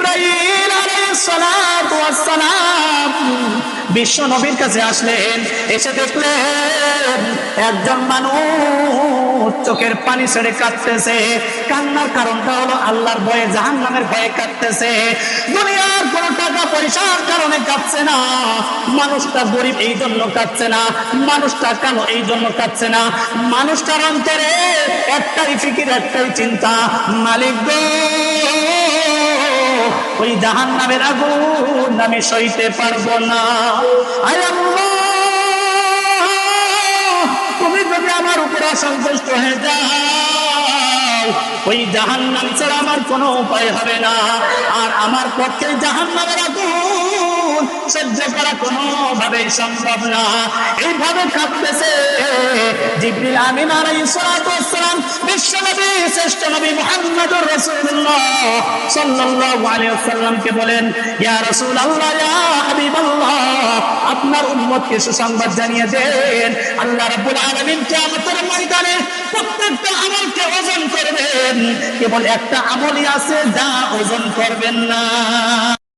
জিবরাইল আলাইহিস সালাতু ওয়াস সালাম বিশ্ব নবীর কাছে আসলেন, এসে দেখলেন একজন মানুষ চোখের পানি ছেড়ে কাঁদতেছে। কান্নার কারণটা হলো আল্লাহর ভয়ে, জাহান্নামের ভয়ে কাঁদতেছে। দুনিয়ার কোনো টাকা পয়সার কারণে কাঁদছে না, মানুষটা গরিব এই জন্য কাঁদছে না, মানুষটা কালো এই জন্য কাঁদছে না, মানুষটার অন্তরে একটাই ফিকির, একটাই চিন্তা, মালিক গো ওই জাহান্নামের আগুন আমি সইতে পারবো না। আয় আল্লাহ, তুমি যদি আমার উপরে অসন্তুষ্ট হয়ে যাও, ওই জাহান্নাম ছাড়া আমার কোনো উপায় হবে না, আর আমার পক্ষে জাহান্নামের আগুন সহ্য করা কোনোভাবেই সম্ভব না। এইভাবে কাঁদতেছে জিবরিল আমিন আলাইহিস সালাতু ওয়াস সালাম বিশ্বনবী, শ্রেষ্ঠ নবী মুহাম্মদুর রাসূলুল্লাহ সাল্লাল্লাহু আলাইহি ওয়াসাল্লামকে বলেন, ইয়া রাসূলুল্লাহ, ইয়া হাবিবাল্লাহ, আপনার উম্মতকে সুসংবাদ জানিয়ে দেন, আল্লাহ রাব্বুল আলামিন কিয়ামতের ময়দানে প্রত্যেকটা আমলকে ওজন করবেন, কেবল একটা আমলই আছে যা ওজন করবেন না।